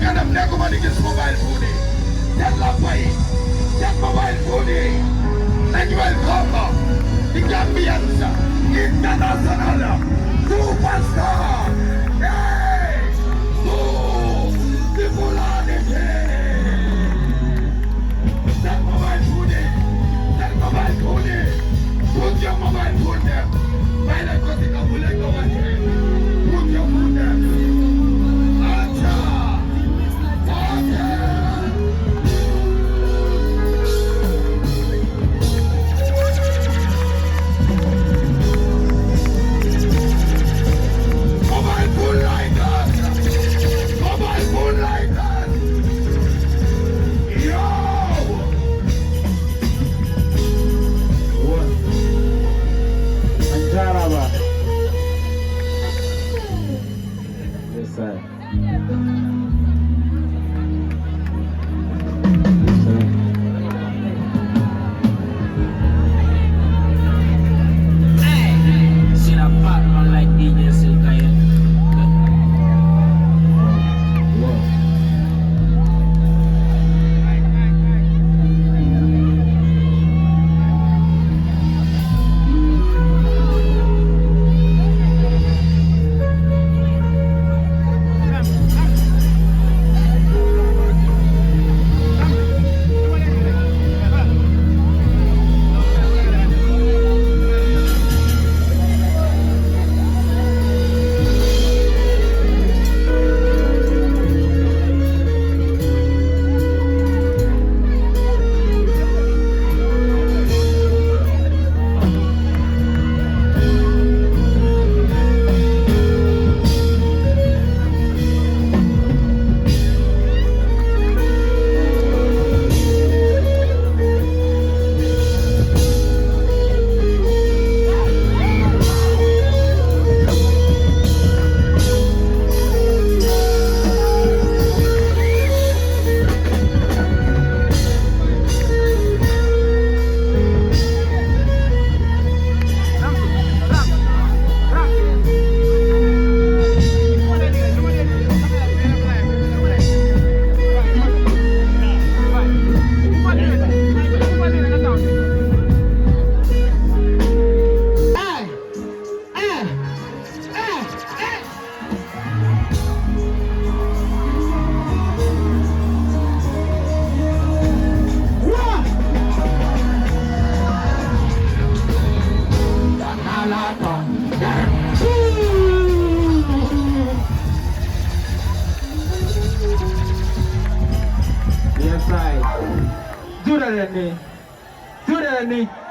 can have never money gets mobile phone. That love way. That mobile phone. Like welcome. The Gambians. International. Superstar. Hey. Oh. The FULANI. That mobile phone. That mobile phone. Put your mobile phone there. By the cutting of the leg over here. Put your phone there.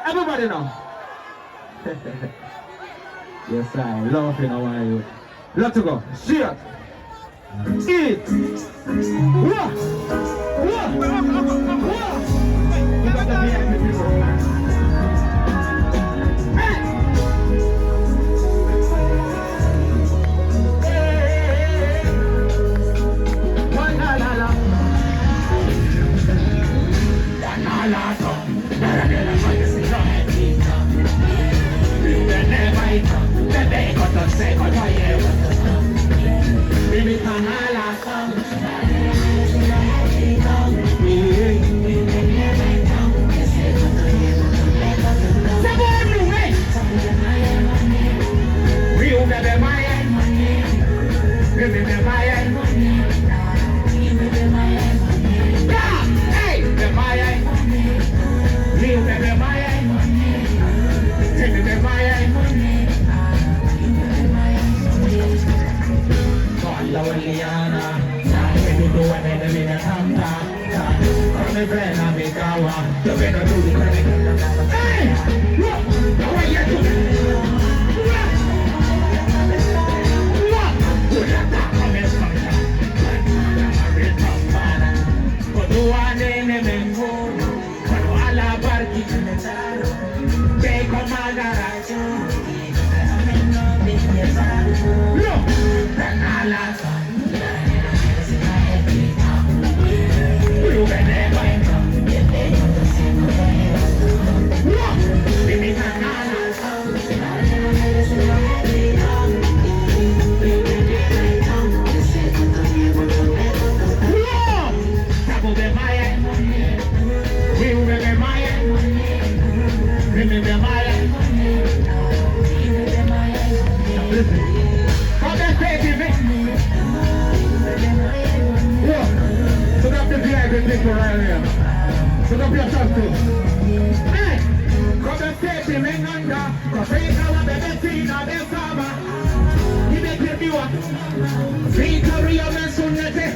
Everybody know. Yes, I love you know why you. Let's go. Shear. Eat. What? Africa wa bebetina besaba. Ibeke biwa. Africa rio mesunete.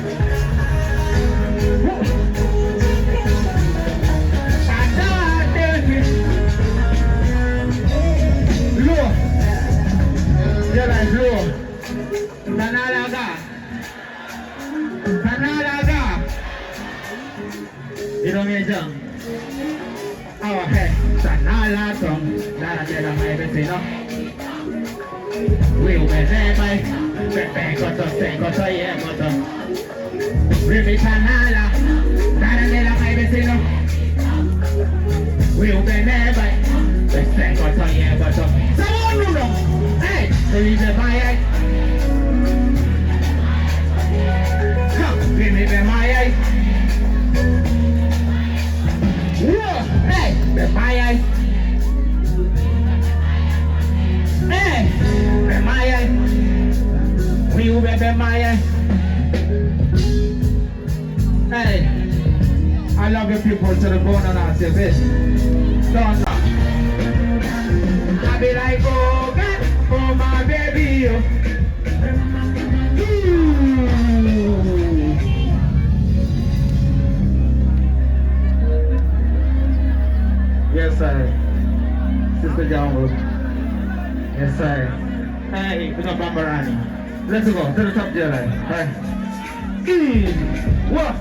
Low. You're like low. Tanalaga. Tanalaga. You don't mean jump. Oh, hey. Tanalaton. Nara tela mai vecino. We will never. Pepe goto, yeah, goto. Rimi Tanala. Nara tela mai vecino. We will never. Pepe goto, yeah, goto. Someone know. Hey, believe in my eye. Come, believe in my eye. Whoa, hey, be my eye. Hey, be my eye. We will be my eye. Hey, I love you people to the bone and I say this. Don't know. I be like, oh God, oh my baby. Yes, sir. Sister John. Yes, sir. Hey, we're going to Bambarani. Let's go to the top there. Right. What?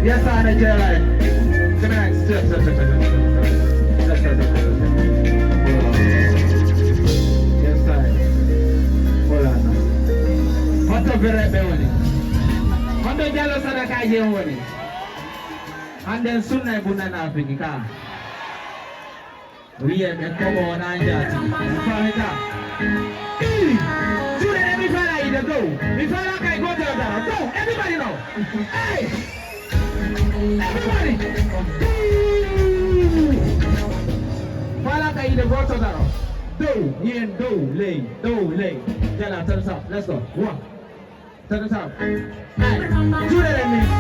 Yes, I know, Caroline. Come on, sit. Yes, I. Hold on. What's up, Berebe? Quando giallo sarà caglione. And then soon I put an Africa. We are the common on Anjati. Let me follow you to go. Before I can go to the go, everybody know. Hey! Everybody! Follow you to go to the do, yen, do, lay. Tell us, let's go. 1, Check this out. Hey, do that at me.